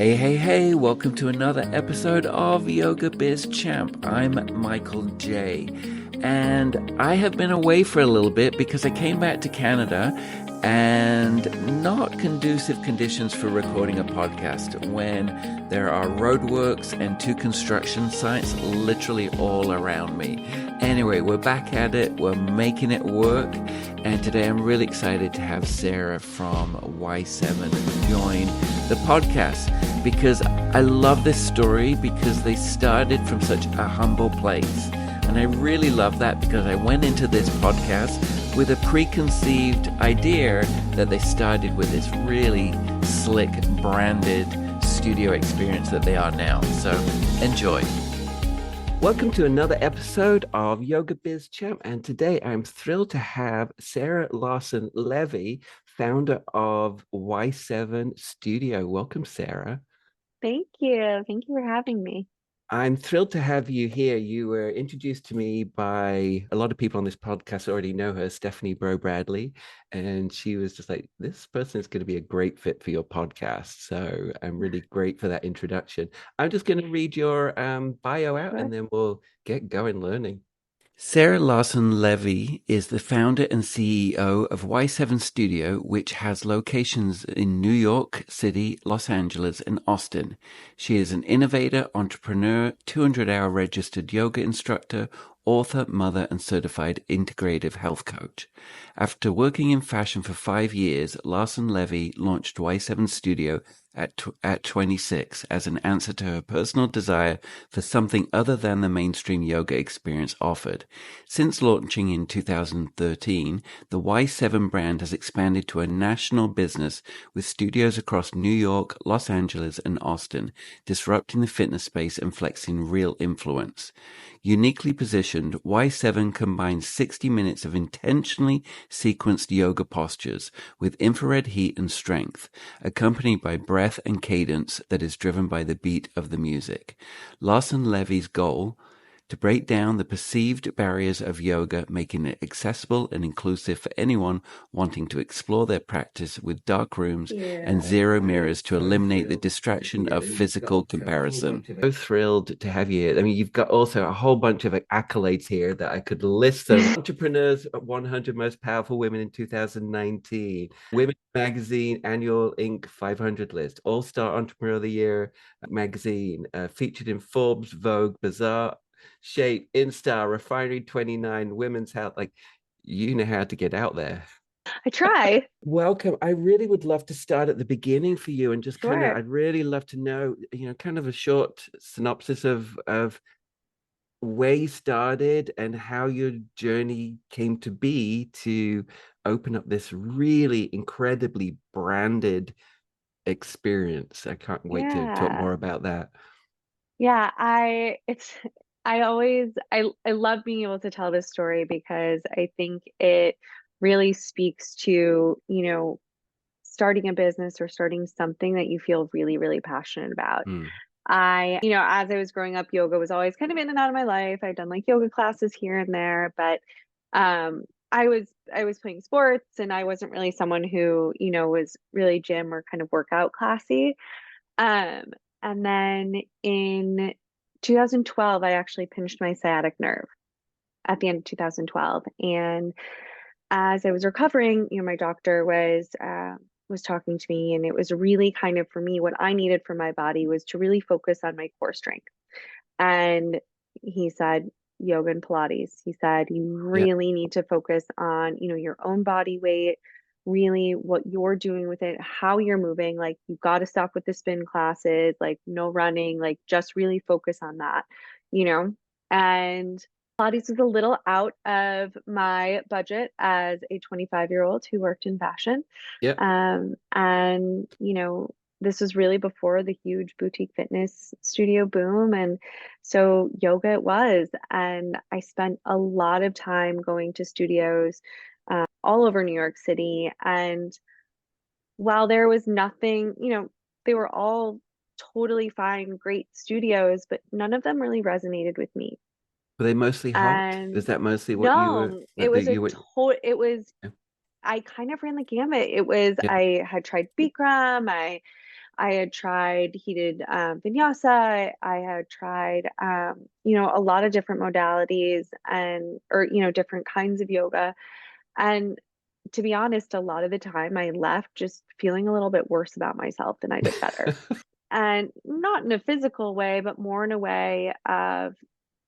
Hey, welcome to another episode of Yoga Biz Champ. I'm Michael J. And I have been away for a little bit because I came back to Canada and not conducive conditions for recording a podcast when there are roadworks and two construction sites literally all around me. Anyway, we're back at it. We're making it work. And today I'm really excited to have Sarah from Y7 join the podcast because I love this story because they started from such a humble place. And I really love that because I went into this podcast with a preconceived idea that they started with this really slick branded studio experience that they are now. So enjoy. Welcome to another episode of Yoga Biz Champ. And today I'm thrilled to have Sarah Larson Levey, founder of Y7 Studio. Welcome, Sarah. Thank you. Thank you for having me. I'm thrilled to have you here. You were introduced to me by a lot of people on this podcast already know her, Stephanie Bro Bradley, and she was just like, this person is going to be a great fit for your podcast. So I'm really great for that introduction. I'm just going to read your bio out and then we'll get going learning. Sarah Larson Levey is the founder and CEO of Y7 Studio, which has locations in New York City, Los Angeles, and Austin. She is an innovator, entrepreneur, 200-hour registered yoga instructor, author, mother, and certified integrative health coach. After working in fashion for 5 years, Larson Levey launched Y7 Studio at 26 as an answer to her personal desire for something other than the mainstream yoga experience offered. Since launching in 2013, the Y7 brand has expanded to a national business with studios across New York, Los Angeles, and Austin, disrupting the fitness space and flexing real influence. Uniquely positioned, Y7 combines 60 minutes of intentionally sequenced yoga postures with infrared heat and strength, accompanied by breath and cadence that is driven by the beat of the music. Larson Levey's goal: to break down the perceived barriers of yoga, making it accessible and inclusive for anyone wanting to explore their practice with dark rooms and zero mirrors to eliminate the distraction of physical comparison. So thrilled to have you here. I mean, you've got also a whole bunch of accolades here that I could list them. Entrepreneurs 100 Most Powerful Women in 2019, Women Magazine Annual Inc. 500 list, All-Star Entrepreneur of the Year magazine, featured in Forbes, Vogue, Bazaar, Shape, InStar, Refinery 29, Women's Health. Like, you know how to get out there. I try. Welcome. I really would love to start at the beginning for you and just kind of, Sure. I'd really love to know, kind of a short synopsis of where you started and how your journey came to be to open up this really incredibly branded experience. I can't wait to talk more Yeah. about that. Yeah, I love being able to tell this story because I think it really speaks to, starting a business or starting something that you feel really, really passionate about. Mm. As I was growing up, yoga was always kind of in and out of my life. I'd done like yoga classes here and there, but I was playing sports and I wasn't really someone who, was really gym or kind of workout classy. Um, and then in 2012, I actually pinched my sciatic nerve at the end of 2012. And as I was recovering, my doctor was talking to me, and it was really kind of for me what I needed for my body was to really focus on my core strength. And he said, yoga and Pilates. He said, you Yeah. really need to focus on, your own body weight, really what you're doing with it, how you're moving. Like, you've got to stop with the spin classes, like, no running, like, just really focus on that, you know? And Pilates was a little out of my budget as a 25-year-old who worked in fashion. Yeah. And, this was really before the huge boutique fitness studio boom. And so yoga it was. And I spent a lot of time going to studios all over New York City. And while there was nothing, they were all totally fine, great studios, but none of them really resonated with me. Were they mostly hot? And Is that mostly what you were no, it that was a you were? it was, Yeah. I kind of ran the gamut. It was, Yeah. I had tried Bikram. I had tried heated vinyasa. I had tried, you know, a lot of different modalities and, or, you know, different kinds of yoga. And to be honest, a lot of the time I left just feeling a little bit worse about myself than I did better. And not in a physical way, but more in a way of,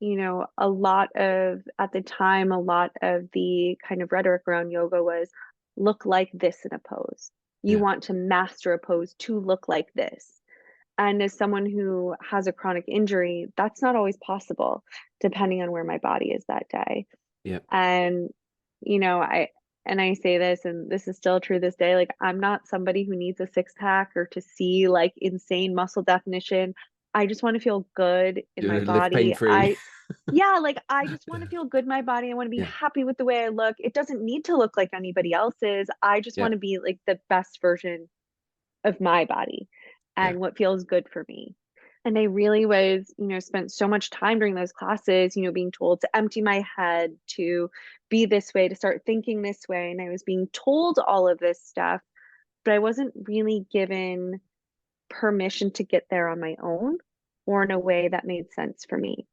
you know, a lot of, at the time, a lot of the kind of rhetoric around yoga was look like this in a pose. You Yeah. want to master a pose to look like this. And as someone who has a chronic injury, that's not always possible, depending on where my body is that day. Yeah. And, you know, and I say this, and this is still true this day, like I'm not somebody who needs a six pack or to see like insane muscle definition. I just want to feel good in my You live pain body. free. Yeah, like I just want to feel good in my body. I want to be Yeah. happy with the way I look. It doesn't need to look like anybody else's. I just Yeah. want to be like the best version of my body Yeah. and what feels good for me. And I really was, you know, spent so much time during those classes, you know, being told to empty my head, to be this way, to start thinking this way. And I was being told all of this stuff, but I wasn't really given permission to get there on my own or in a way that made sense for me.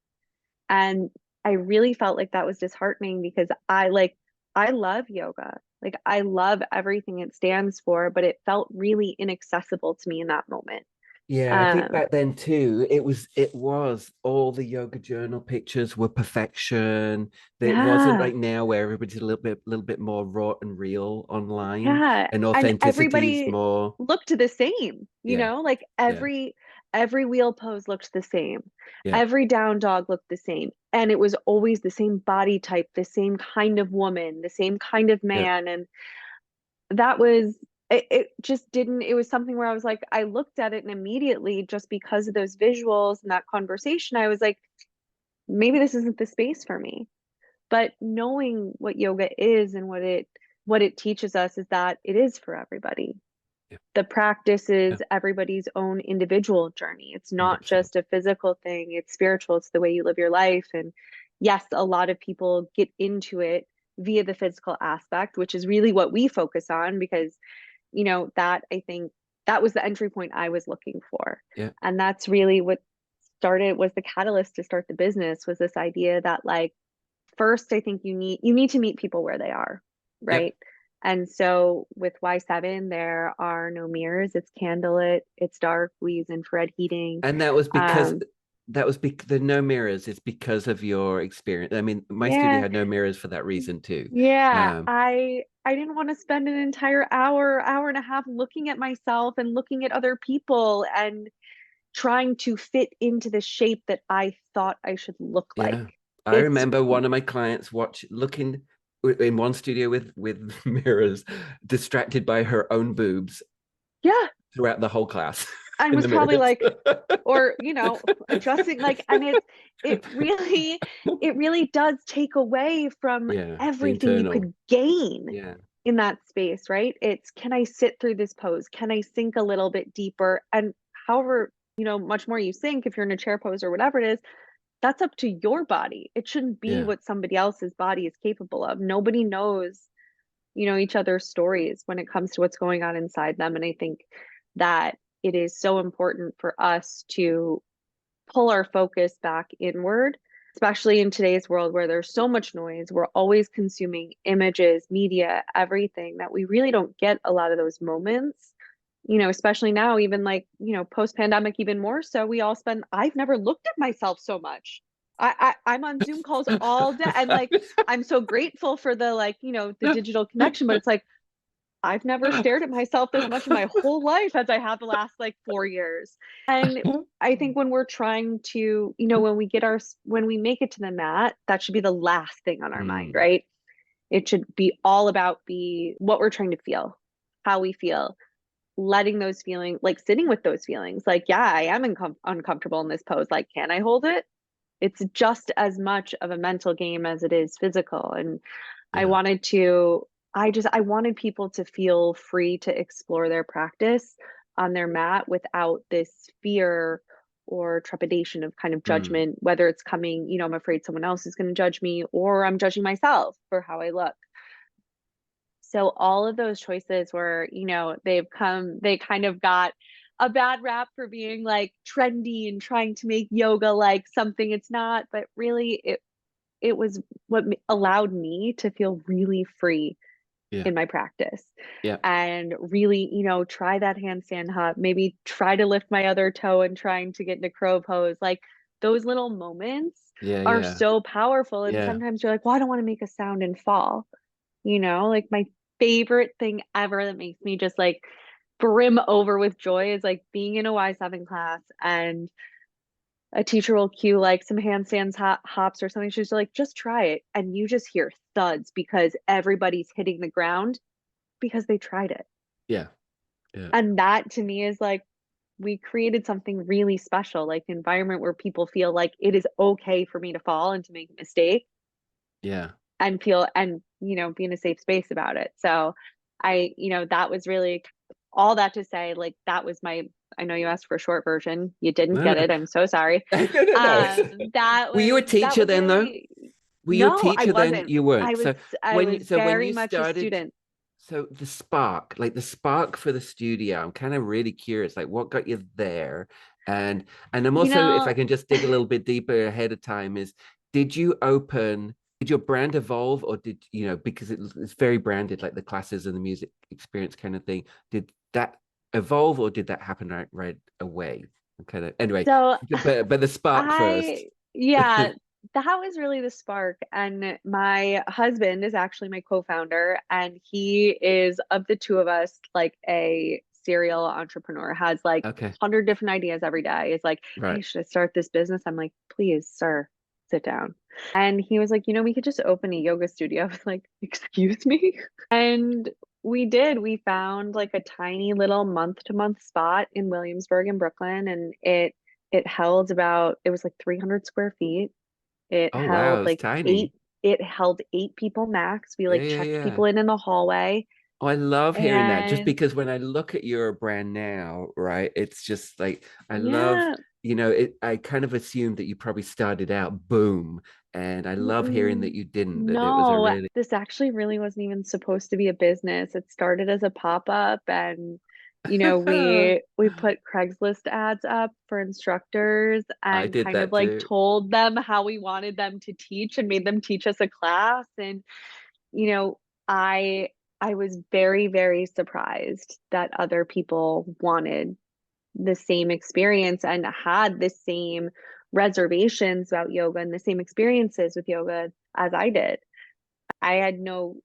And I really felt like that was disheartening because I love yoga. Like I love everything it stands for, but it felt really inaccessible to me in that moment. Yeah, I think Um, back then too, it was all the yoga journal pictures were perfection. It wasn't yeah. like now where everybody's a little bit more raw and real online, Yeah, and and authenticity is everybody more. looked the same, you Yeah, know, like yeah, every wheel pose looked the same. yeah, Every down dog looked the same. And it was always the same body type, the same kind of woman, the same kind of yeah, man. And that was it just didn't, it was something where I was like, I looked at it and immediately just because of those visuals and that conversation, I was like, maybe this isn't the space for me. But knowing what yoga is and what it teaches us is that it is for everybody. yeah, The practice yeah, is everybody's own individual journey. It's not 100%. just a physical thing, it's spiritual, it's the way you live your life. And yes, a lot of people get into it via the physical aspect, which is really what we focus on because, you know, that I think that was the entry point I was looking for. Yeah, And that's really what started was the catalyst to start the business was this idea that like first I think you need to meet people where they are, yeah. right? And so with Y7 there are no mirrors, it's candlelit, it's dark, we use infrared heating. And that was because um the no mirrors is because of your experience. I mean, my studio yeah, had no mirrors for that reason too. yeah, Um, I didn't want to spend an entire hour and a half looking at myself and looking at other people and trying to fit into the shape that I thought I should look like. Yeah. I It's remember one of my clients looking in one studio with mirrors, distracted by her own boobs yeah, throughout the whole class and in was the probably mirrors. like, or you know, adjusting like, and it really does take away from Yeah, the everything you internal. could gain Yeah. in that space, right? It's can I sit through this pose, can I sink a little bit deeper, and however, you know, much more you sink if you're in a chair pose or whatever it is, that's up to your body. It shouldn't be Yeah. what somebody else's body is capable of. Nobody knows, you know, each other's stories when it comes to what's going on inside them. And I think that it is so important for us to pull our focus back inward, especially in today's world where there's so much noise. We're always consuming images, media, everything that we really don't get a lot of those moments. You know, especially now, even like, you know, post pandemic, even more so, we all spend, I've never looked at myself so much. I'm on Zoom calls all day and like, I'm so grateful for the like, you know, the digital connection, but it's like, I've never stared at myself this much in my whole life as I have the last like 4 years. And I think when we're trying to, you know, when we make it to the mat, that should be the last thing on our mind, Mm, right? It should be all about what we're trying to feel, how we feel, letting those feelings, like sitting with those feelings. Like, yeah, I am uncomfortable in this pose. Like, can I hold it? It's just as much of a mental game as it is physical. And I yeah. wanted to, I wanted people to feel free to explore their practice on their mat without this fear or trepidation of kind of Mm, judgment, whether it's coming, you know, I'm afraid someone else is going to judge me or I'm judging myself for how I look. So all of those choices were, you know, they kind of got a bad rap for being like trendy and trying to make yoga like something it's not, but really it was what allowed me to feel really free Yeah. in my practice Yeah. and really, try that handstand hop, maybe try to lift my other toe and trying to get into crow pose. Like those little moments Yeah. are Yeah. so powerful. And Yeah. sometimes you're like, well, I don't want to make a sound and fall, like my favorite thing ever that makes me just like brim over with joy is like being in a Y7 class and a teacher will cue like some handstands, hops or something. She's like, just try it. And you just hear thuds because everybody's hitting the ground because they tried it. Yeah. Yeah. And that to me is like, we created something really special, like an environment where people feel like it is okay for me to fall and to make a mistake Yeah. and feel and, be in a safe space about it. So that was really all that to say, like, that was I know you asked for a short version. You didn't No, get no. it. I'm so sorry. No, no, no. Were you a That teacher was then, though? really Were you a no, I teacher then? wasn't. You weren't. So I was when very you much a started, student. so the spark for the studio, I'm kind of really curious, like what got you there? And I'm You also, if I know, can just dig a little bit deeper ahead of time, is did your brand evolve, or did because it's very branded, like the classes and the music experience kind of thing. Did that evolve, or did that happen right away? Kind of anyway, so but the spark first. yeah, that was really the spark. And my husband is actually my co-founder, and he is of the two of us like a serial entrepreneur, has like Okay, 100 different ideas every day. It's like, right. hey, should I start this business? I'm like, please, sir, sit down. And he was like, we could just open a yoga studio. I was like, excuse me? And we did. We found like a tiny little month-to-month spot in Williamsburg in Brooklyn, and it was like 300 square feet. It Oh wow, held it's like tiny. it held 8 people max. We Yeah, like yeah, checked yeah. people in the hallway. Oh, I love hearing that. Just And because when I look at your brand now, right, it's just like I love, yeah, I kind of assumed that you probably started out boom, and I love hearing mm-mm, that you didn't, that it was a no, really this actually really wasn't even supposed to be a business. It started as a pop-up, and we put Craigslist ads up for instructors I and did kind of that like too. told them how we wanted them to teach and made them teach us a class. And you know, I I was very, very surprised that other people wanted the same experience and had the same reservations about yoga and the same experiences with yoga as I did. I had no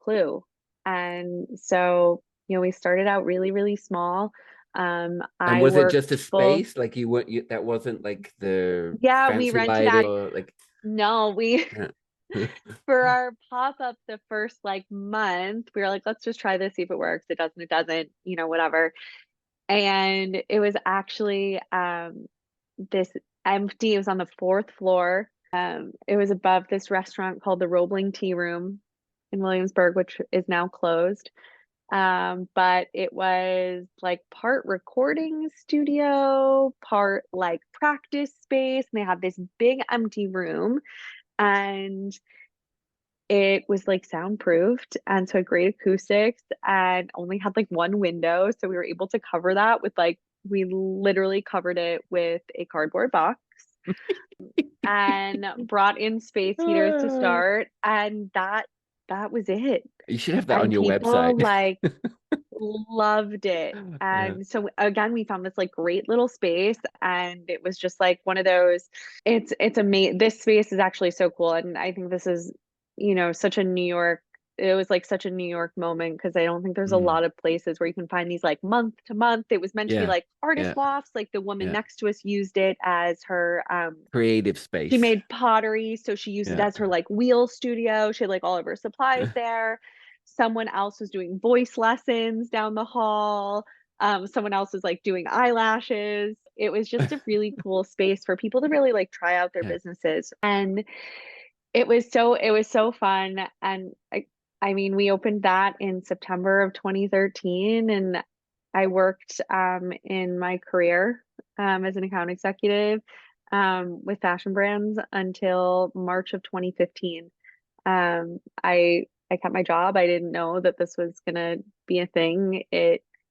clue. And so, we started out really, really small. And I was it just a worked both. space? Like you weren't you, that wasn't like the Yeah, we fancy rented lighting out. or like No, we yeah. for our pop-up the first like month, we were like, let's just try this, see if it works. It doesn't, whatever. And it was actually this empty, it was on the fourth floor. It was above this restaurant called the Roebling Tea Room in Williamsburg, which is now closed. But it was like part recording studio, part like practice space, and they had this big empty room. And it was like soundproofed and so great acoustics and only had like one window. So we were able to cover that with like, we literally covered it with a cardboard box and brought in space heaters to start. And that was it. You should have that on And your people website. like loved it. Yeah. And so again, we found this like great little space and it was just like one of those, it's amazing. This space is actually so cool. And I think this is, such a New York, it was like such a New York moment because I don't think there's a Mm. lot of places where you can find these like month to month. It was meant to be Yeah. like artist Yeah. lofts. Like the woman Yeah. next to us used it as her Creative she space. made pottery, so she used it Yeah. as her like wheel studio. She had like all of her supplies there. Someone else was doing voice lessons down the hall. Someone else was like doing eyelashes. It was just a really cool space for people to really like try out their Yeah. businesses. And it was so fun. And I mean, we opened that in September of 2013 and I worked in my career as an account executive with fashion brands until March of 2015. I kept my job. I didn't know that this was gonna be a thing.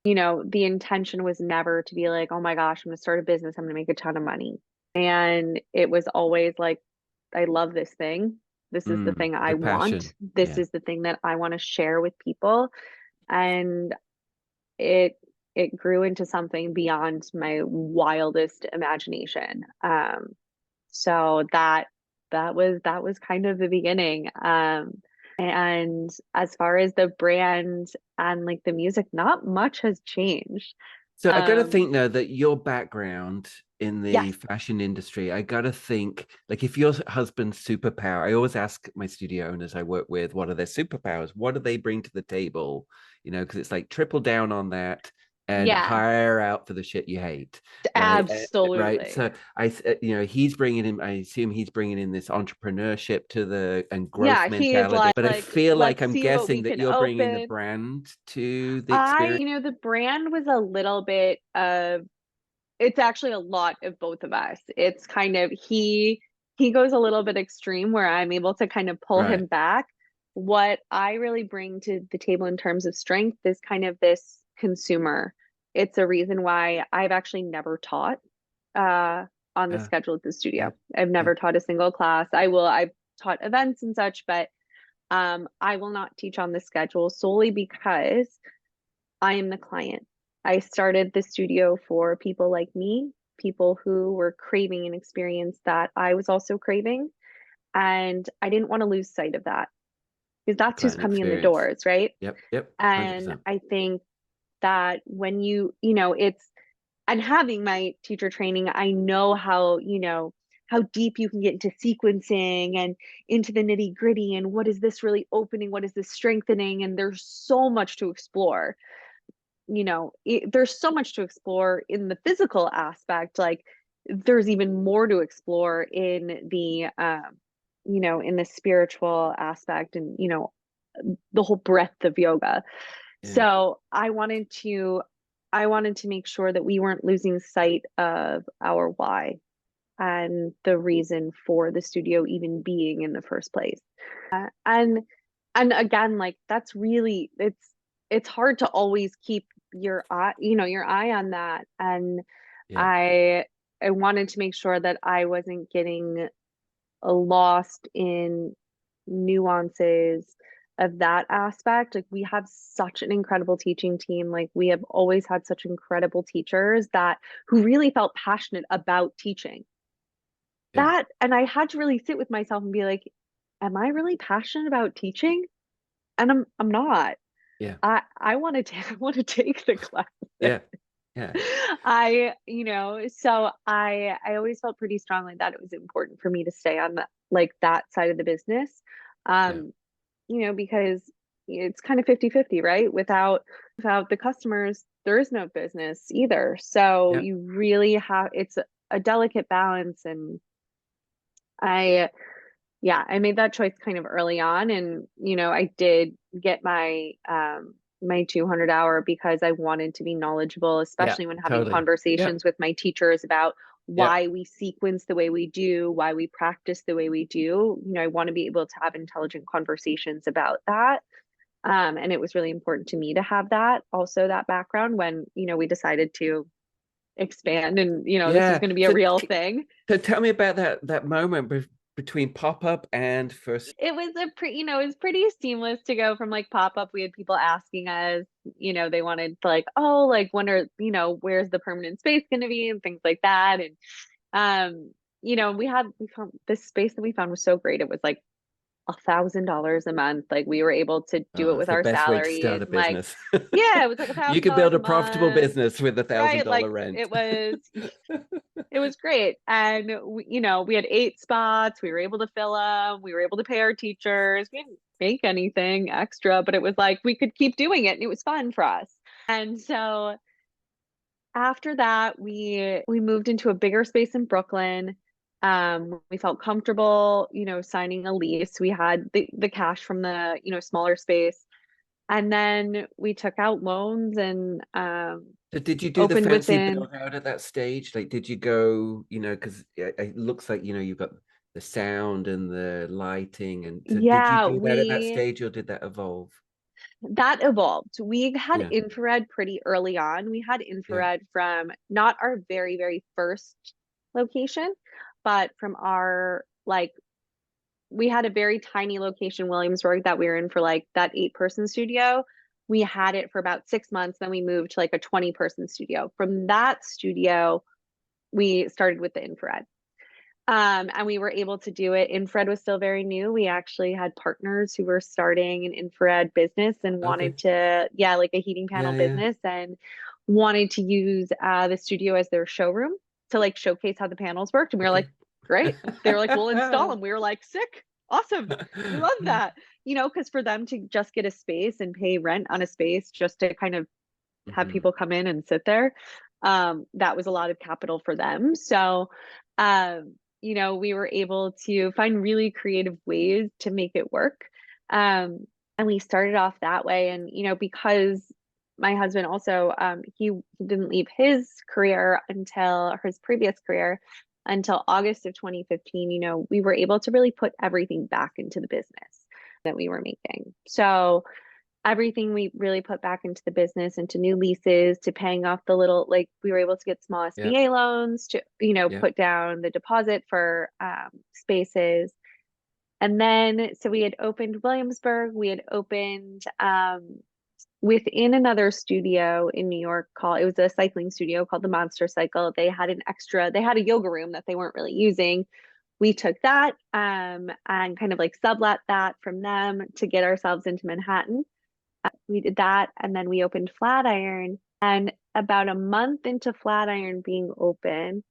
The intention was never to be like, oh my gosh, I'm going to start a business. I'm going to make a ton of money. And it was always like, I love this thing. This is the thing I The want. passion. This Yeah. is the thing that I want to share with people. And it it grew into something beyond my wildest imagination. So that was kind of the beginning. And as far as the brand and like the music, not much has changed. So I got to Um, think though that your background in the yes, fashion industry, I got to think like if your husband's superpower, I always ask my studio owners I work with, what are their superpowers? What do they bring to the table? Because it's like triple down on that and yeah, hire out for the shit you hate, right? Right. absolutely. So he's bringing in. I assume he's bringing in this entrepreneurship to the and growth Yeah, he's mentality. But I like, feel like let's I'm see what we guessing that can you're bringing the open. brand to the experience. The brand was a little bit of, it's actually a lot of both of us. It's kind of he goes a little bit extreme where I'm able to kind of pull Right. him back. What I really bring to the table in terms of strength is kind of this consumer. It's a reason why I've actually never taught uh on the Yeah. schedule at the Yeah. studio. I've Yeah. never taught a single class. I've taught events and such, but I will not teach on the schedule solely because I am the client. I started the studio for people like me, people who were craving an experience that I was also craving. And I didn't want to lose sight of that because The that's who's client coming in the experience. doors, right? Yep. Yep. And 100%. I think that when it's, and having my teacher training, I know how deep you can get into sequencing and into the nitty gritty and what is this really opening? What is this strengthening? And there's so much to explore. There's so much to explore in the physical aspect. Like there's even more to explore in the spiritual aspect and, the whole breadth of yoga. Yeah. So I wanted to make sure that we weren't losing sight of our why and the reason for the studio even being in the first place. And again, like that's really it's hard to always keep your eye on that. And Yeah. I I wanted to make sure that I wasn't getting lost in nuances of that aspect. Like we have such an incredible teaching team. Like we have always had such incredible teachers that who really felt passionate about teaching. Yeah. And I had to really sit with myself and be like, am I really passionate about teaching? And I'm not. Yeah. I want to I want to take the class. Yeah. Yeah. So I always felt pretty strongly that it was important for me to stay on that side of the business. Yeah. Um, because it's kind of 50-50, right? Without the customers, there is no business either. So Yeah. you really have it's a delicate balance. And I yeah, I made that choice kind of early on. And I did get my 200 hour because I wanted to be knowledgeable, Yeah. especially when having Totally. Yep. conversations with my teachers about Yep. why we sequence the way we do, why we practice the way we do. I want to be able to have intelligent conversations about that. And it was really important to me to have that background when, we decided to expand and, this was Yeah. going to be a real thing. So tell me about that moment between pop up and first. It was it was pretty seamless to go from like pop up. We had people asking us, they wanted to like, oh, like when are, where's the permanent space going to be and things like that. And, we found this space that we found was so great. It was like $1,000 a month. Like we were able to do it Oh, it's with the our best way to start salaries. a And like, business. yeah, it was like a You thousand could dollars build a a profitable month. business with a thousand Right. Like dollar rent. it was great. And we had 8 spots. We were able to fill them. We were able to pay our teachers. We didn't make anything extra, but it was like we could keep doing it and it was fun for us. And so after that, we moved into a bigger space in Brooklyn. We felt comfortable, signing a lease. We had the cash from the, smaller space. And then we took out loans and So did you do the opened fancy within. build out at that stage? Like, did you go, because it looks like, you've got the sound and the lighting. And so did you Yeah, do that at that we stage or did that evolve? that evolved. We had Yeah. infrared pretty early on. We had Yeah. infrared from not our very, very first location, but from our like we had a very tiny location, Williamsburg, that we were in for like that 8-person studio. We had it for about 6 months. Then we moved to like a 20-person studio. From that studio, we started with the infrared. And we were able to do it. Infrared was still very new. We actually had partners who were starting an infrared business and Okay. wanted to, yeah, like a heating panel Yeah. Yeah. business and wanted to use the studio as their showroom to like showcase how the panels worked. And we were Okay. like, great. They were like, we'll install them. We were like, sick, awesome. We love that. Because for them to just get a space and pay rent on a space just to kind of have Hmm. people come in and sit there, that was a lot of capital for them. So, we were able to find really creative ways to make it work. And we started off that way. And, because my husband also, he didn't leave his career until his previous career until August of 2015, we were able to really put everything back into the business that we were making. So, everything we really put back into the business, into new leases, to paying off the little, like we were able to get small Yeah. SBA loans to, Yeah. put down the deposit for spaces. And then, so we had opened Williamsburg, we had opened within another studio in New York called, it was a cycling studio called the Monster Cycle. They had a yoga room that they weren't really using. We took that and kind of like sublet that from them to get ourselves into Manhattan. We did that, and then we opened Flatiron. And about a month into Flatiron being open,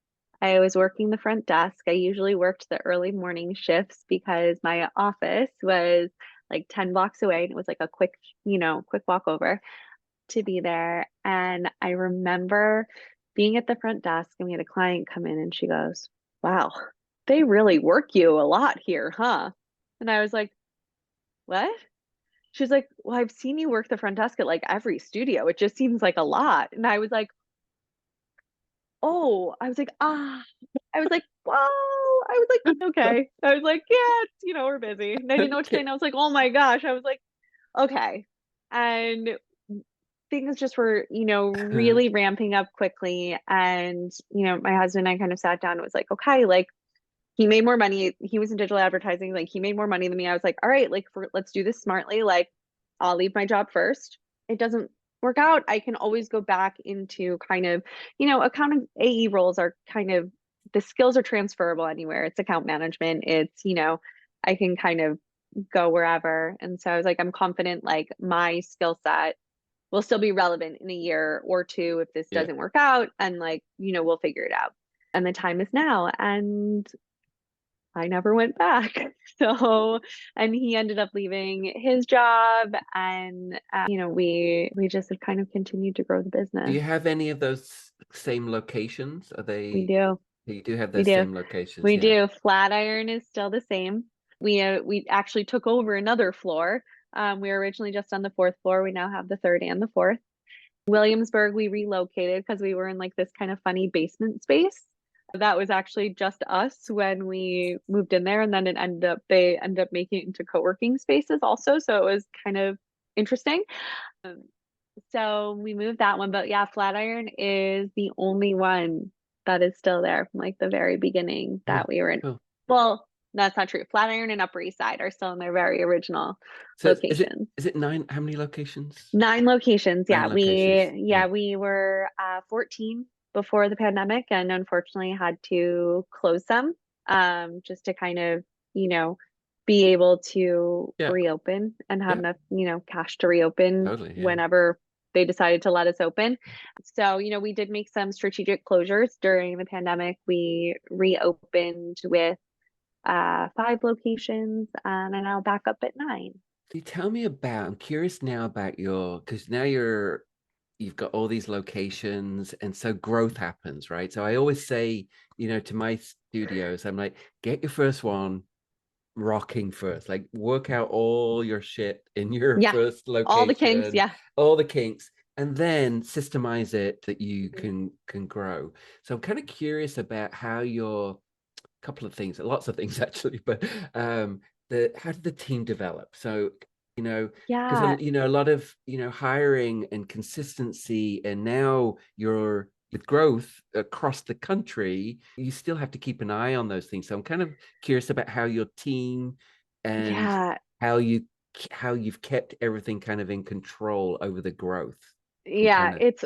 I was working the front desk. I usually worked the early morning shifts because my office was like 10 blocks away, and it was like a quick walk over to be there. And I remember being at the front desk, and we had a client come in, and she goes, "Wow, they really work you a lot here, huh?" And I was like, "What?" She's like, "Well, I've seen you work the front desk at like every studio. It just seems like a lot." And I was like, "Oh," I was like, "Ah," I was like, "Whoa." I was like, "Okay." I was like, "Yeah, it's, we're busy." And I didn't know what to say. Okay. And I was like, "Oh my gosh." I was like, "Okay." And things just were, really ramping up quickly. And, my husband and I kind of sat down and was like, okay, like he made more money. He was in digital advertising. Like he made more money than me. I was like, all right, like let's do this smartly. Like I'll leave my job first. It doesn't work out, I can always go back into kind of, account AE roles are kind of, the skills are transferable anywhere. It's account management. It's, I can kind of go wherever. And so I was like, I'm confident like my skill set will still be relevant in a year or two if this Yeah. doesn't work out. And like, we'll figure it out. And the time is now. And I never went back. So, and he ended up leaving his job, and we just have kind of continued to grow the Do business. you have any of those same locations? Are We they, do, you do have we those do, same locations? we Yeah. do. Flatiron is still the same. We actually took over another floor. We were originally just on the fourth floor. We now have the third and the fourth. Williamsburg, we relocated because we were in like this kind of funny basement space. That was actually just us when we moved in there, and then they ended up making it into co-working spaces also. So it was kind of interesting. Um, so we moved that one, but yeah, Flatiron is the only one that is still there from like the very beginning Yeah. that we were in. Cool. Well, that's not true. Flatiron and Upper East Side are still in their very original So locations. is it nine? How many locations? 9 locations. Nine locations. Yeah. We were 14 before the pandemic and unfortunately had to close some just to kind of, you know, be able to Yeah. reopen and have Yeah. enough, cash to reopen Totally. Yeah. whenever they decided to let us open. So, we did make some strategic closures during the pandemic. We reopened with 5 locations and are now back up at 9. So you tell me about, I'm curious now about because now you've got all these locations and so growth happens, right? So I always say, to my studios, I'm like, get your first one rocking first, like work out all your shit in your Yeah, first all the kinks. location, Yeah. all the kinks, and then systemize that you can grow. So I'm kind of curious about how your couple of things, lots of things actually, but the how did the team develop? So Because Yeah. a lot of hiring and consistency, and now you're with growth across the country, you still have to keep an eye on those things. So I'm kind of curious about how your team and Yeah. how you how you've kept everything kind of in control over the growth. I'm Yeah. kind of It's,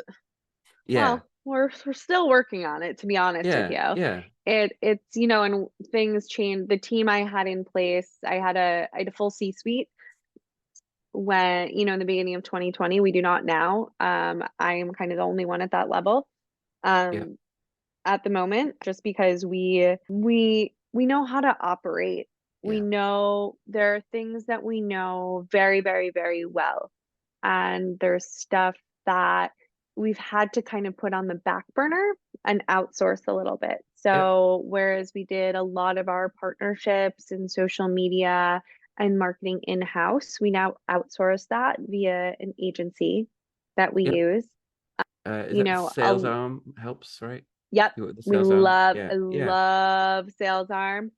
yeah, well, we're still working on it, to be honest with yeah, you. yeah, It's, and things change. The team I had in place, I had a full C-suite when, in the beginning of 2020. We do not now. I am kind of the only one at that level. yeah, Um, at the moment, just because we know how to operate. We yeah, know there are things that we know very, very, very well. And there's stuff that we've had to kind of put on the back burner and outsource a little bit. yep, So whereas we did a lot of our partnerships and social media and marketing in-house, we now outsource that via an agency that we yep. use. Is You that the know, sales arm helps, right? yep, You work with the we sales arm? love Yeah, I yeah, love Sales Arm.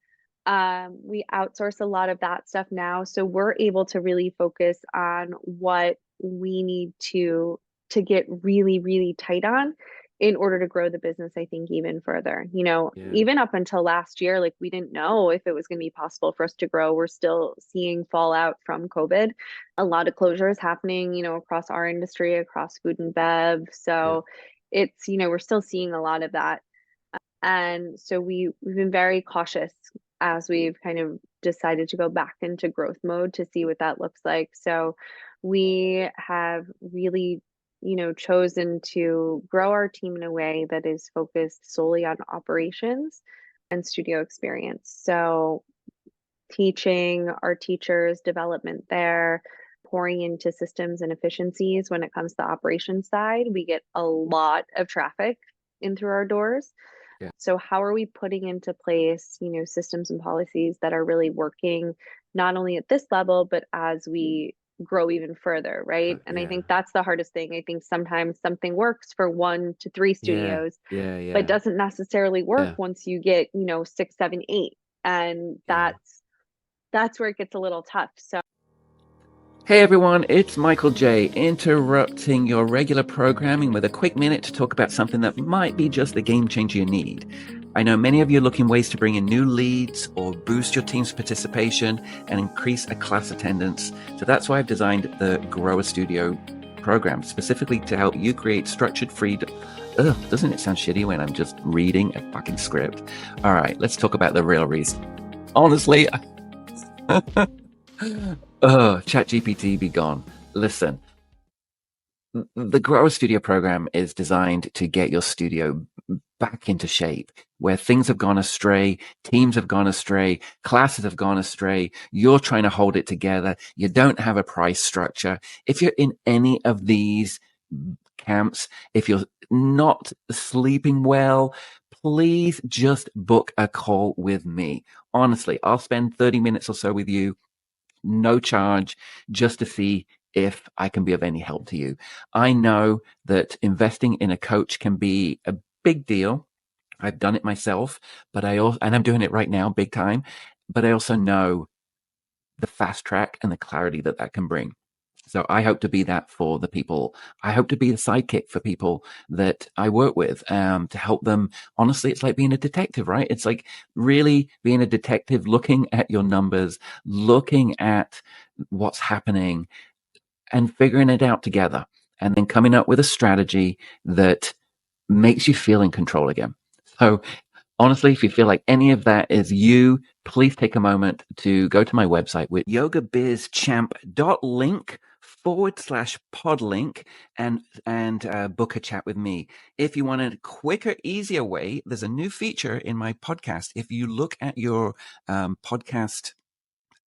We outsource a lot of that stuff now, so we're able to really focus on what we need to get really, really tight on in order to grow the business, I think, even further. yeah, Even up until last year, like we didn't know if it was going to be possible for us to grow. We're still seeing fallout from COVID. A lot of closures happening, across our industry, across food and bev. yeah, So it's, we're still seeing a lot of that. And so we've been very cautious as we've kind of decided to go back into growth mode to see what that looks like. So we have really, chosen to grow our team in a way that is focused solely on operations and studio experience. So teaching our teachers development there, pouring into systems and efficiencies when it comes to the operations side. We get a lot of traffic in through our doors. yeah. So how are we putting into place, systems and policies that are really working not only at this level, but as we grow even further, right? And I Yeah, think that's the hardest thing. I think sometimes something works for 1 to 3 yeah, studios, yeah, but yeah, doesn't necessarily work yeah, once you get, 6, 7, 8. And yeah. that's where it gets a little tough. So Hey everyone, it's Michael J, interrupting your regular programming with a quick minute to talk about something that might be just the game changer you need. I know many of you are looking ways to bring in new leads or boost your team's participation and increase a class attendance. So that's why I've designed the Grow a Studio program, specifically to help you create structured, freed. Ugh, doesn't it sound shitty when I'm just reading a fucking script? All right, let's talk about the real reason. Honestly, ChatGPT be gone. Listen, the Grow Studio program is designed to get your studio back into shape. Where things have gone astray, teams have gone astray, classes have gone astray. You're trying to hold it together. You don't have a price structure. If you're in any of these camps, if you're not sleeping well, please just book a call with me. Honestly, I'll spend 30 minutes or so with you, no charge, just to see if I can be of any help to you. I know that investing in a coach can be a big deal. I've done it myself, but and I'm doing it right now, big time. But I also know the fast track and the clarity that that can bring. So I hope to be that for the people. I hope to be the sidekick for people that I work with, to help them. Honestly, it's like being a detective, right? It's like really being a detective, looking at your numbers, looking at what's happening and figuring it out together, and then coming up with a strategy that makes you feel in control again. So honestly, if you feel like any of that is you, please take a moment to go to my website with yogabizchamp.link/podlink and book a chat with me. If you want a quicker, easier way, there's a new feature in my podcast. If you look at your podcast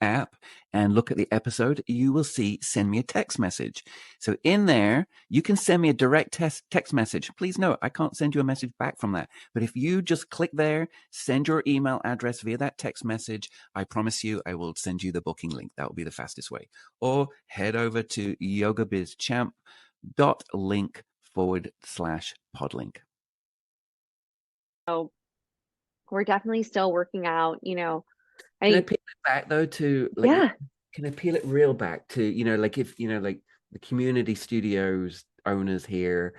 app and look at the episode, you will see send me a text message. So in there, you can send me a direct text message. Please note, I can't send you a message back from that. But if you just click there, send your email address via that text message, I promise you I will send you the booking link. That will be the fastest way. Or head over to yogabizchamp.link/podlink. we're definitely still working out, I Can I think, pick that back though to like yeah. can I peel it real back to, like if, like the community studios owners here,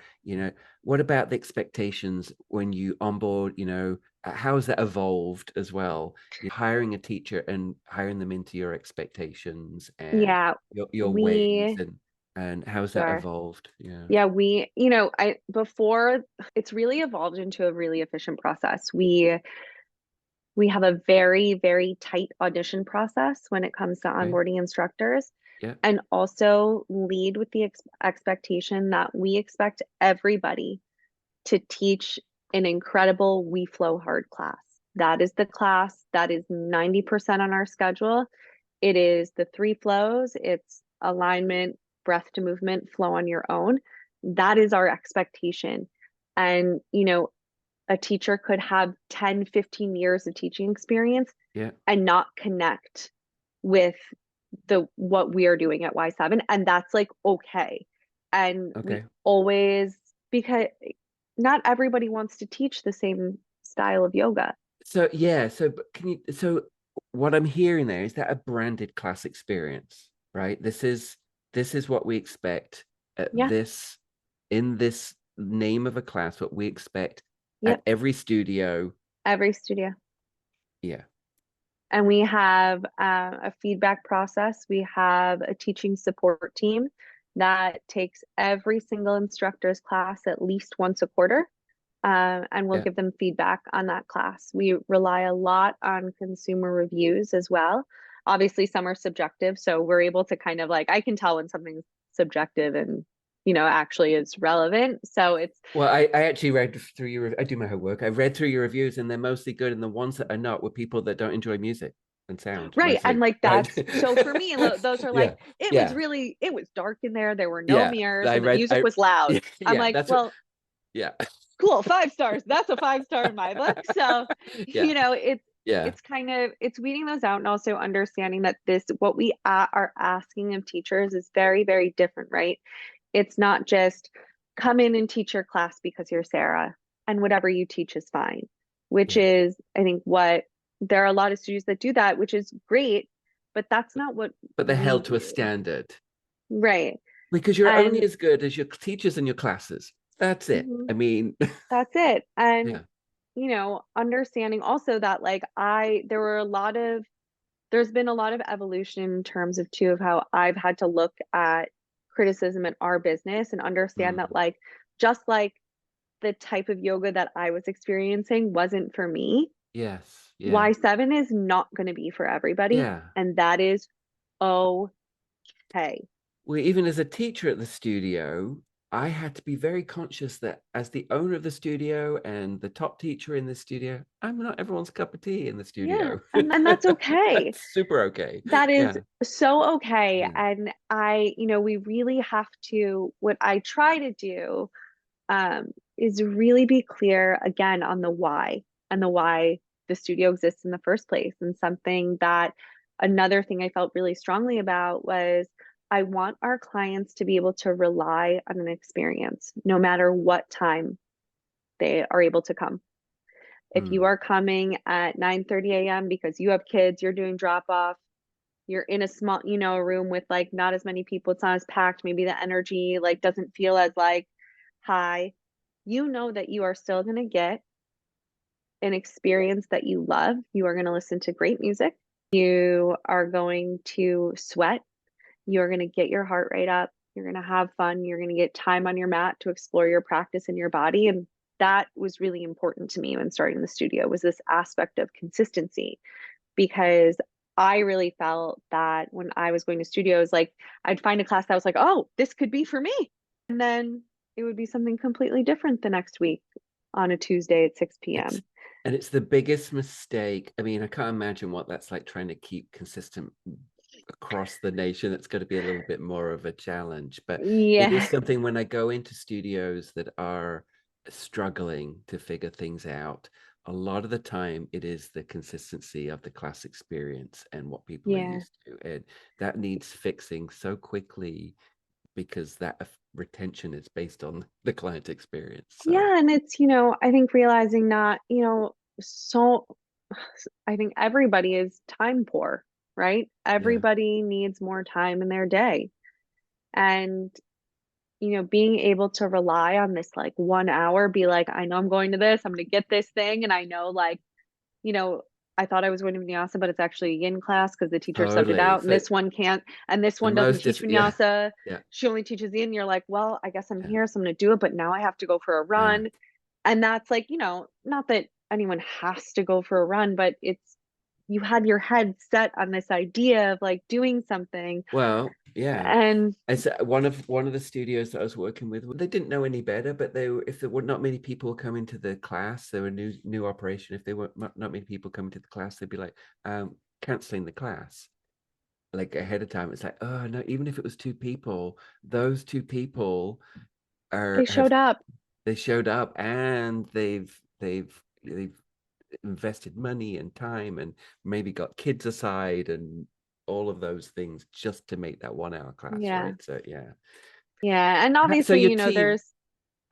what about the expectations when you onboard, how has that evolved as well? You're hiring a teacher and hiring them into your expectations and Yeah, your ways we and how's that sure. evolved? Yeah. Yeah, I before it's really evolved into a really efficient process. We have a very, very tight audition process when it comes to Okay. onboarding instructors, Yeah. and also lead with the expectation that we expect everybody to teach an incredible We Flow Hard class. That is the class that is 90% on our schedule. It is the three flows, it's alignment, breath to movement, flow on your own. That is our expectation. And, a teacher could have 10, 15 years of teaching experience Yeah. and not connect with the what we are doing at Y7, and that's like okay. And we Okay. always, because not everybody wants to teach the same style of yoga. So yeah, so what I'm hearing there is that a branded class experience, right? This is what we expect at Yeah, in this name of a class, what we expect at yep, every studio. every studio. Yeah. And we have a feedback process. We have a teaching support team that takes every single instructor's class at least once a quarter, and we'll Yeah. give them feedback on that class. We rely a lot on consumer reviews as well. Obviously, some are subjective, so we're able to kind of like, I can tell when something's subjective and, actually is relevant. So it's Well, I actually read through I do my homework. I read through your reviews and they're mostly good. And the ones that are not were people that don't enjoy music and sound right. And mostly, like, right? that's so for me, those are Yeah. like, Yeah. it was dark in there. There were no Yeah. mirrors I and the read, music was loud. I'm yeah, like, that's what, well, yeah. cool, 5 stars. That's a 5 star in my book. So, Yeah. Yeah. it's kind of it's weeding those out and also understanding that this what we are asking of teachers is very, very different, right? It's not just come in and teach your class because you're Sarah and whatever you teach is fine, which Yeah. is, I think, what there are a lot of studios that do that, which is great, but that's not what But they're we held to a do. standard Right. because you're only And as good as your teachers and your classes. That's it. mhm, I mean, that's it. And, yeah. understanding also that like there's been a lot of evolution in terms of too of how I've had to look at criticism in our business and understand that Mm, like just like the type of yoga that I was experiencing wasn't for me, yes. Yeah. Y7 is not going to be for everybody, Yeah. and that is okay. Well, even as a teacher at the studio, I had to be very conscious that as the owner of the studio and the top teacher in the studio, I'm not everyone's cup of tea in the Yeah, studio. and that's okay. That's super okay. That is Yeah. so okay. Yeah. And we really have to, what I try to do is really be clear again on the why and the why the studio exists in the first place. And something that another thing I felt really strongly about was I want our clients to be able to rely on an experience no matter what time they are able to come. If you Mm, are coming at 9:30 a.m. because you have kids, you're doing drop off, you're in a small, room with like not as many people, it's not as packed, maybe the energy like doesn't feel as like high, that you are still going to get an experience that you love. You are going to listen to great music. You are going to sweat. You're going to get your heart rate up. You're going to have fun. You're going to get time on your mat to explore your practice and your body. And that was really important to me when starting the studio was this aspect of consistency, because I really felt that when I was going to studios, like I'd find a class that was like, oh, this could be for me. And then it would be something completely different the next week on a Tuesday at 6 it's p.m. and it's the biggest mistake. I mean, I can't imagine what that's like trying to keep consistent across the nation. It's going to be a little bit more of a challenge, but it is Yeah. something when I go into studios that are struggling to figure things out. A lot of the time, it is the consistency of the class experience and what people are Yeah. used to, and that needs fixing so quickly because that retention is based on the client experience. So Yeah. And it's, I think realizing not, so I think everybody is time poor. right? Yeah. Everybody needs more time in their day. And, being able to rely on this like 1 hour, be like, I know I'm going to this, I'm going to get this thing. And I know, like, you know, I thought I was going to vinyasa, but it's actually a yin class because the teacher subbed it Totally. out, and So this one can't, and this the one doesn't most teach yeah, vinyasa. yeah, She only teaches yin. You're like, well, I guess I'm yeah, here, so I'm going to do it, but now I have to go for a yeah. run. And that's like, not that anyone has to go for a run, but you had your head set on this idea of like doing something. Well, yeah. And It's one of the studios that I was working with. They didn't know any better, but if there were not many people coming to the class, they were new operation. If there were not many people coming to the class, they'd be like, canceling the class like ahead of time. It's like, oh no, even if it was two people, those two people they are have showed up. they showed up and they've invested money and time and maybe got kids aside and all of those things just to make that 1 hour class, Yeah. right? So yeah. Yeah. And So obviously, your team,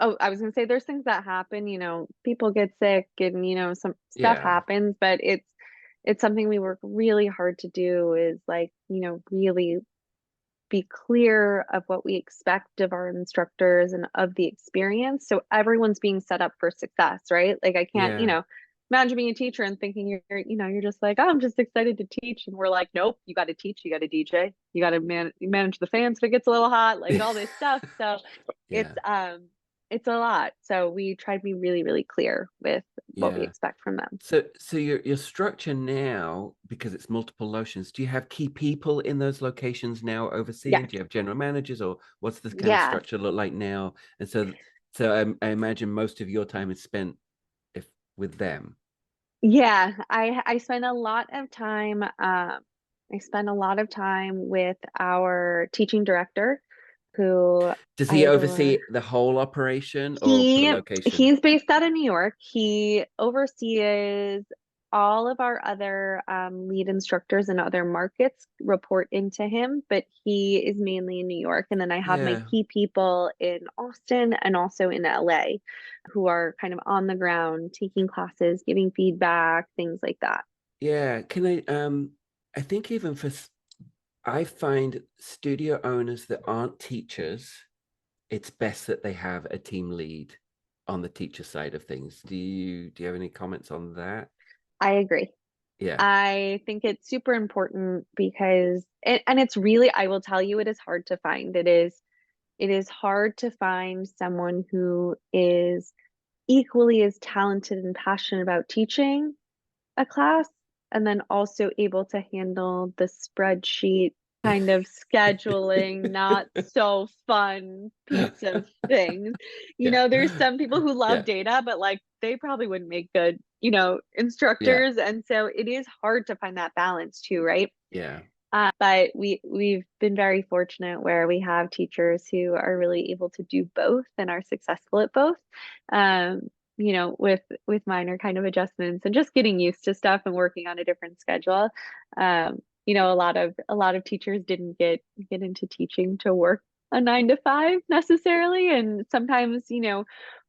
I was gonna say there's things that happen, people get sick and some stuff yeah, happens, but it's something we work really hard to do is like, really be clear of what we expect of our instructors and of the experience. So everyone's being set up for success, right? Like I can't, yeah, imagine being a teacher and thinking you're just like, oh, I'm just excited to teach. And we're like, nope, you got to teach, you got to DJ, you got to manage the fans if it gets a little hot, like all this stuff. So it's, yeah, it's a lot. So we try to be really, really clear with what we yeah. expect from them. So your structure now, because it's multiple lotions, do you have key people in those locations now overseeing? Yes. Do you have general managers, or what's this kind of Yeah. structure look like now? And so I imagine most of your time is spent if with them. Yeah, I spend a lot of time I spend a lot of time with our teaching director who Does I he adore. oversee the whole operation or per He location? he's based out of New York. He oversees all of our other lead instructors in other markets report into him, but he is mainly in New York. And then I have my Yeah, key people in Austin and also in LA who are kind of on the ground, taking classes, giving feedback, things like that. yeah. I think even I find studio owners that aren't teachers, it's best that they have a team lead on the teacher side of things. Do you have any comments on that? I agree. Yeah. I think it's super important because and it's really, I will tell you, it is hard to find. It is hard to find someone who is equally as talented and passionate about teaching a class and then also able to handle the spreadsheet kind of scheduling, not so fun piece of things. Yeah. There's some people who love Yeah. data, but like they probably wouldn't make good, Yeah. instructors. And so it is hard to find that balance too, right? Yeah. But we've been very fortunate where we have teachers who are really able to do both and are successful at both. With minor kind of adjustments and just getting used to stuff and working on a different schedule. A lot of teachers didn't get into teaching to work a 9 to 5 necessarily. And sometimes,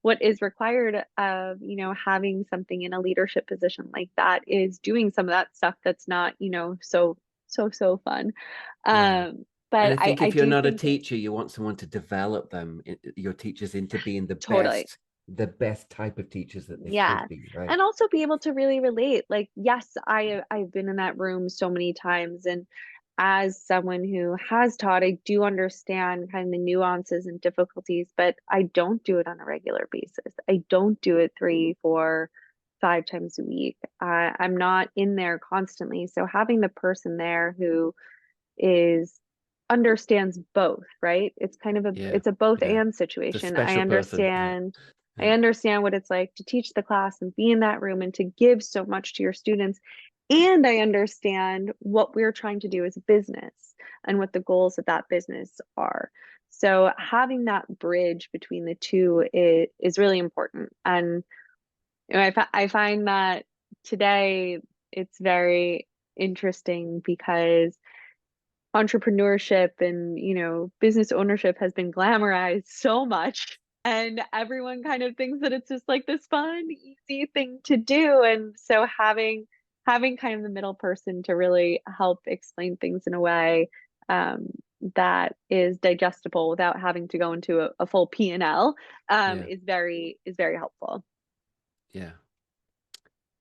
what is required of, having something in a leadership position like that is doing some of that stuff that's not, so fun. Yeah. And But I I, think I if you're do not a think teacher, you want someone to develop your teachers into being totally. the best type of teachers that they could Yeah. be, right? And also be able to really relate. Like, yes, I've been in that room so many times. And as someone who has taught, I do understand kind of the nuances and difficulties, but I don't do it on a regular basis. I don't do it 3, 4, 5 times a week. I'm not in there constantly. So having the person there who is understands both, right? It's kind of Yeah. it's a both Yeah. and It's a situation. I special person. Yeah. understand I Yeah. understand what it's like to teach the class and be in that room and to give so much to your students. And I understand what we're trying to do as a business and what the goals of that business are. So having that bridge between the two is really important. And I find that today it's very interesting because entrepreneurship and business ownership has been glamorized so much and everyone kind of thinks that it's just like this fun easy thing to do, and so having having kind of the middle person to really help explain things in a way um, that is digestible without having to go into a full P&L Yeah. is very helpful. Yeah.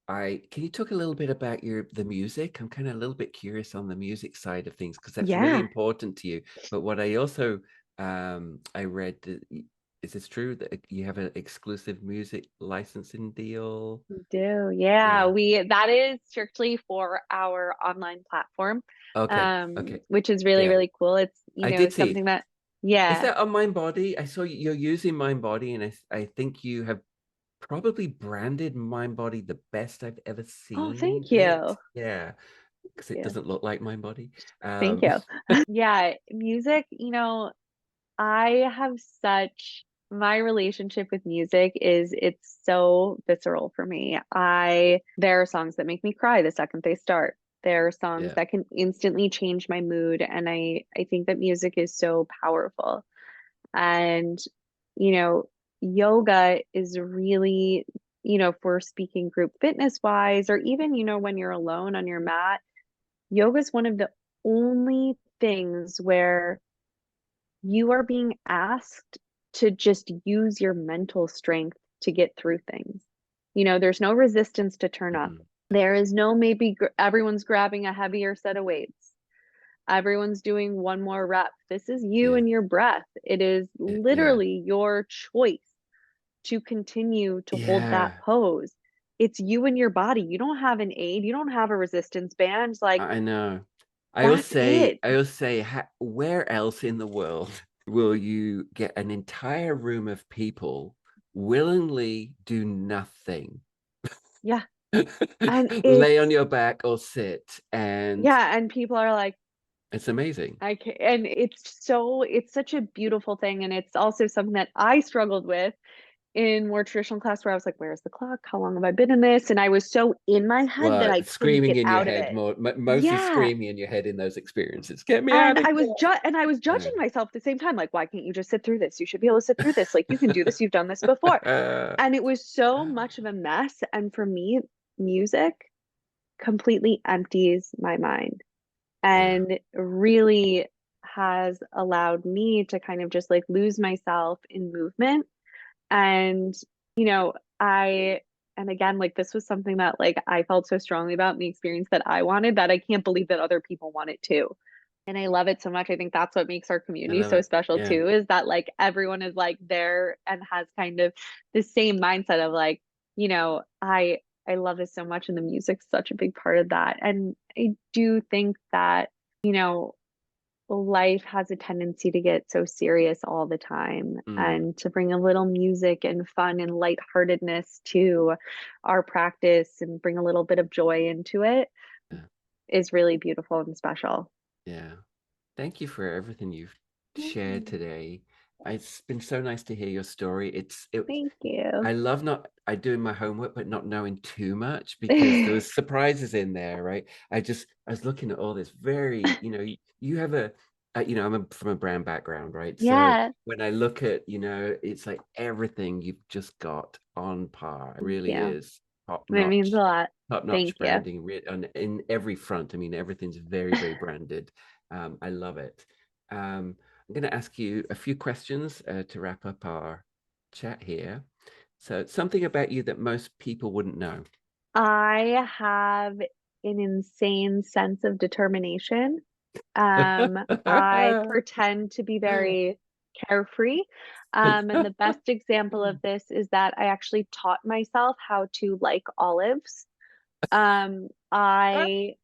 I can you talk a little bit about the music? I'm kind of a little bit curious on the music side of things because that's really Yeah, important to you. But what I also I read is this true that you have an exclusive music licensing deal? we do. Yeah, Yeah. we that is strictly for our online platform, Okay. Okay. which is really, Yeah. really cool. It's, I did something see. that, Is yeah. that on Mind Body? I saw you're using Mind Body, and I think you have probably branded Mind Body the best I've ever Oh, seen thank it. you. Yeah, because it Yeah, doesn't look like Mind Body. thank you. Yeah, music, I have such my relationship with music is it's so visceral for me. There are songs that make me cry the second they start. There are songs Yeah. that can instantly change my mood, and I think that music is so powerful. And you know, yoga is really, if we're speaking group fitness wise, or even, when you're alone on your mat, yoga is one of the only things where you are being asked to just use your mental strength to get through things. There's no resistance to turn up. Mhm. There is no maybe everyone's grabbing a heavier set of weights. Everyone's doing one more rep. This is you Yeah. and your breath. It is Yeah. literally your choice to continue to hold that Yeah. pose. It's you and your body. You don't have an aid. You don't have a resistance band. Like, I know. that's it. I always say, where else in the world will you get an entire room of people willingly do nothing? Yeah. And Lay on your back or sit, and yeah. And people are like, it's amazing. I can, and it's such a beautiful thing. And it's also something that I struggled with in more traditional class where I was like, where's the clock? How long have I been in this? And I was so in my head that Well, I couldn't screaming get in your out of head it. more, mostly Yeah. screaming in your head in those experiences. Get me And out of I was here. judging myself at the same time, like, why can't you just sit through this? You should be able to sit through this. Like, you can do this. You've done this before. Yeah. And it was so much of a mess. And for me, music completely empties my mind Yeah. and really has allowed me to kind of just like lose myself in movement. And, you know, I, and again, like this was something that like I felt so strongly about in the experience that I wanted that I can't believe that other people want it too. And I love it so much. I think that's what makes our I community love so it. special Yeah. too, is that like everyone is like there and has kind of the same mindset of like, I love this so much and the music's such a big part of that. And I do think that, you know, life has a tendency to get so serious all the time, Mm. and to bring a little music and fun and lightheartedness to our practice and bring a little bit of joy into it Yeah. is really beautiful and special. Yeah. Thank you for everything you've shared Mm, today. It's been so nice to hear your story. thank you. I love not I doing my homework but not knowing too much because there was surprises in there, right? I was looking at all this very, you have from a brand background, right? So Yeah, when I look at, it's like everything you've just got on par. It thank really you. is top It means a notch, lot. top notch Thank you. branding and in every front. I mean, everything's very, very branded. I love it. I'm going to ask you a few questions to wrap up our chat here. So, something about you that most people wouldn't know. I have an insane sense of determination. I pretend to be very carefree. And the best example of this is that I actually taught myself how to like olives. I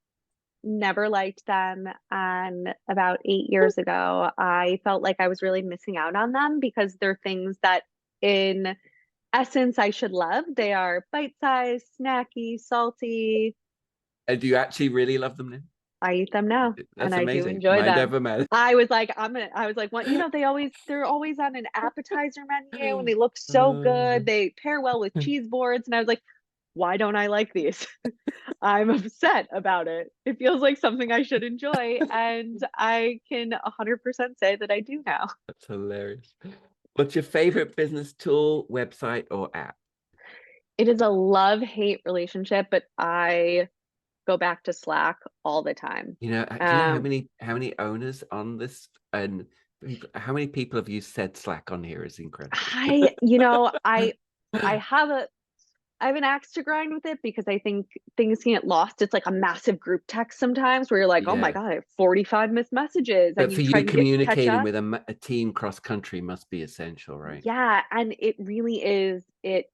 never liked them. And about 8 years ago, I felt like I was really missing out on them because they're things that, in essence, I should love. They are bite-sized, snacky, salty. And do you actually really love them now? I eat them now and That's I do amazing. enjoy Mind them. over matter. I was like, what, they're always on an appetizer menu and they look so good. They pair well with cheese boards. And I was like, why don't I like these? I'm upset about it. It feels like something I should enjoy. And I can 100% say that I do now. That's hilarious. What's your favorite business tool, website, or app? It is a love-hate relationship, but I go back to Slack all the time. Do you know how many owners on this, and how many people have you said Slack on here? Is incredible. I, you know, I have a I have an axe to grind with it because I think things can get lost. It's like a massive group text sometimes where you're like, oh my Yeah. God, I have 45 missed messages, But and for you try you, and catch communicating up. with a team cross country must be essential, right? Yeah, and it really is. It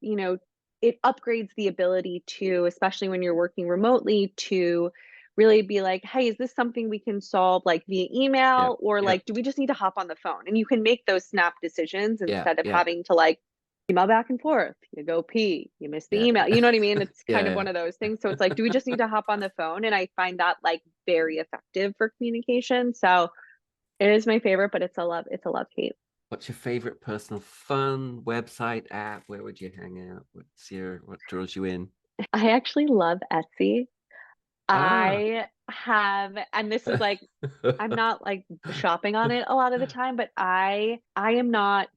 upgrades the ability to, especially when you're working remotely, to really be like, hey, is this something we can solve like via Yeah. email, or Yeah. like, do we just need to hop on the phone? And you can make those snap decisions Yeah. instead of Yeah. having to like email back and forth. You go pee, you miss the Yeah. email. You know what I mean? It's kind of Yeah. one of those things. So it's like, do we just need to hop on the phone? And I find that like very effective for communication. So it is my favorite, but it's a love hate. What's your favorite personal fun website, app? Where would you hang out? What draws you in? I actually love Etsy. Ah. I have, and this is like, I'm not like shopping on it a lot of the time, but I am not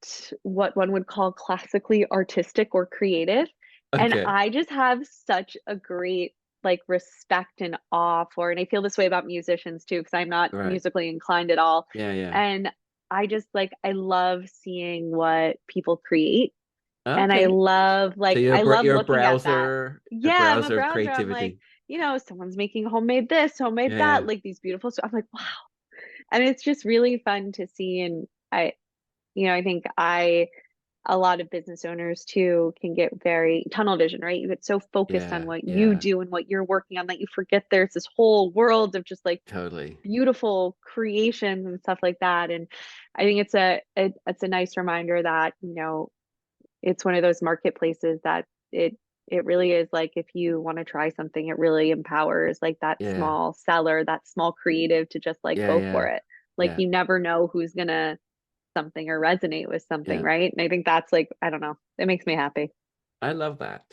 what one would call classically artistic or creative. And Okay. I just have such a great like respect and awe for, and I feel this way about musicians too, because I'm not Right. musically inclined at all. Yeah. Yeah. And I just like I love seeing what people create. And I Okay. love So like I love you're looking at that. a Yeah, I'm a browser of browser. I'm like, creativity. someone's making homemade this, homemade Yeah. Yeah. that, like these beautiful stuff. I'm like, wow. And it's just really fun to see. And I think a lot of business owners too can get very tunnel vision, right? You get so focused on Yeah. what you Yeah. do and what you're working on that you forget there's this whole world of just like Totally. beautiful creations and stuff like that. And I think it's a nice reminder that, it's one of those marketplaces that it really is like if you want to try something, it really empowers like that Yeah. small seller, that small creative to just like Yeah. go Yeah. for it. Like Yeah. you never know who's gonna something or resonate with something, Yeah. right? And I think that's like, I don't know, it makes me happy. I love that.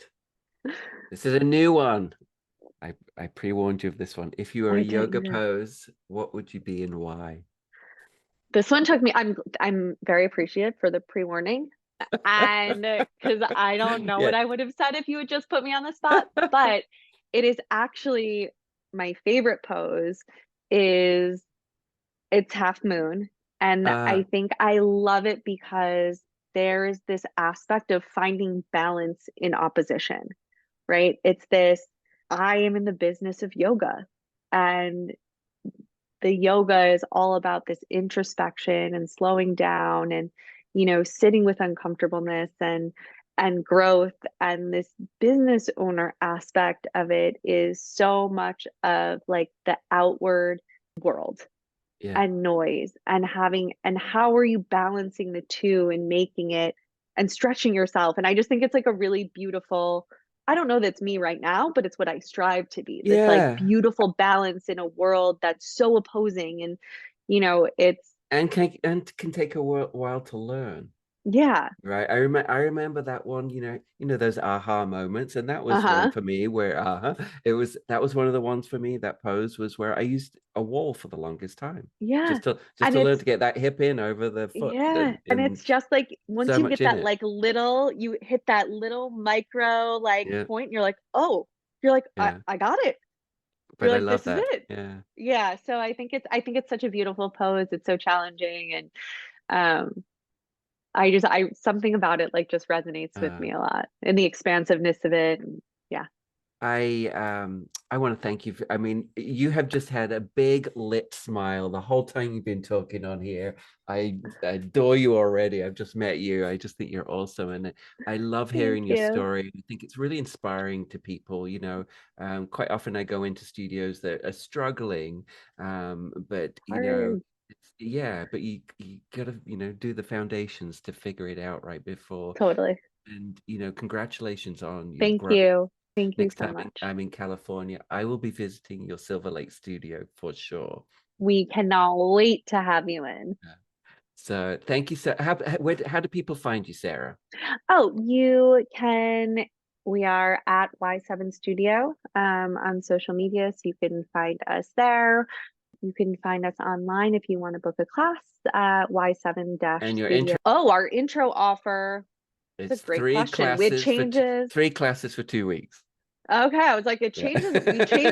This is a new one. I pre-warned you of this one. If you were a I did, yoga yeah. pose, what would you be and why? This one took me, I'm very appreciative for the pre-warning. And because I don't know Yeah. what I would have said if you had just put me on the spot, but it is actually my favorite pose is it's half moon. And Uh, I think I love it because there's this aspect of finding balance in opposition, right? It's this, I am in the business of yoga, and the yoga is all about this introspection and slowing down and sitting with uncomfortableness and growth, and this business owner aspect of it is so much of like the outward world yeah. and noise and having, and how are you balancing the two and making it and stretching yourself. And I just think it's like a really beautiful, I don't know that's me right now, but it's what I strive to be, this like Yeah. beautiful balance in a world that's so opposing. And it's, And can take a while to learn. yeah. Right. I remember that one, those aha moments. And that was one Uh-huh. for me where that was one of the ones for me. That pose was where I used a wall for the longest time. Yeah. Just And to learn it's, to get that hip in over the foot, yeah, and it's and just like once so you much get in that it. like little, you hit that little micro like Yeah. point, and you're like, oh, you're like, Yeah. I got it. You're But I like, love this is that. it. Yeah. Yeah. So I think it's such a beautiful pose. It's so challenging. And um I something about it like just resonates with Uh, me a lot. And the expansiveness of it. And yeah. I want to thank you I mean, you have just had a big lit smile the whole time you've been talking on here. I adore you already. I've just met you. I just think you're awesome, and I love Thank hearing your you. story. I think it's really inspiring to people. Quite often I go into studios that are struggling, but Hard. yeah, but you gotta do the foundations to figure it out right before. Totally. And congratulations on your Thank growth. you. Thank you Next so time much. I'm in California, I will be visiting your Silver Lake studio for sure. We cannot wait to have you in. Yeah. So thank you. So how do people find you, Sarah? Oh, we are at Y7 Studio on social media, so you can find us there. You can find us online if you want to book a class at Y7 And your Studio. intro Oh, our intro offer. It's is a great question with changes. 3 classes for 2 weeks. Okay, I was like, it Yeah. changes.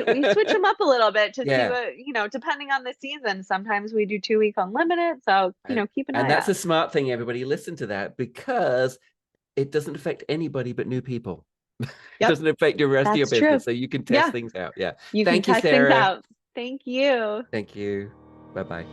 We switch them up a little bit to see Yeah. what, depending on the season. Sometimes we do 2 week unlimited. So, And, keep an and eye that's a out. smart thing, everybody. Listen to that because it doesn't affect anybody but new people. It Yep, doesn't affect the rest of your that's true. business. So you can test Yeah, things out. Yeah. you can Thank you, test things Sarah. out. Thank you. Thank you. Bye-bye.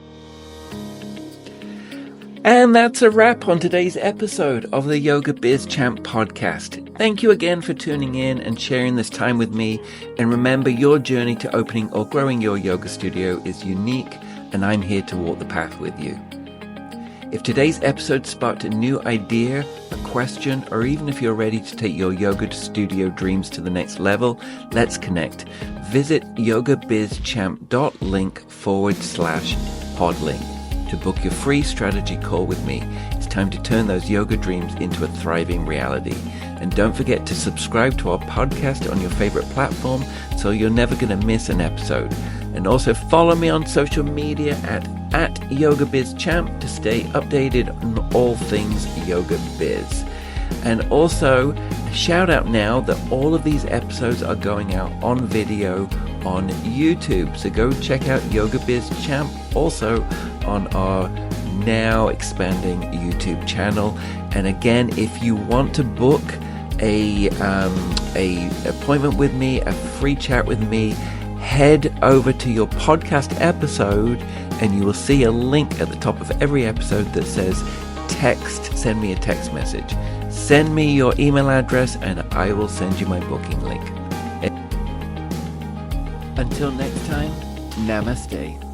And that's a wrap on today's episode of the Yoga Biz Champ podcast. Thank you again for tuning in and sharing this time with me. And remember, your journey to opening or growing your yoga studio is unique, and I'm here to walk the path with you. If today's episode sparked a new idea, a question, or even if you're ready to take your yoga studio dreams to the next level, let's connect. Visit yogabizchamp.link/podlink to book your free strategy call with me. It's time to turn those yoga dreams into a thriving reality. And don't forget to subscribe to our podcast on your favorite platform so you're never going to miss an episode. And also follow me on social media at Yoga Biz Champ to stay updated on all things Yoga Biz. And also, a shout out now that all of these episodes are going out on video on YouTube. So go check out Yoga Biz Champ also on our now expanding YouTube channel. And again, if you want to book a appointment with me, a free chat with me, head over to your podcast episode and you will see a link at the top of every episode that says send me a text message. Send me your email address and I will send you my booking link. Until next time, namaste.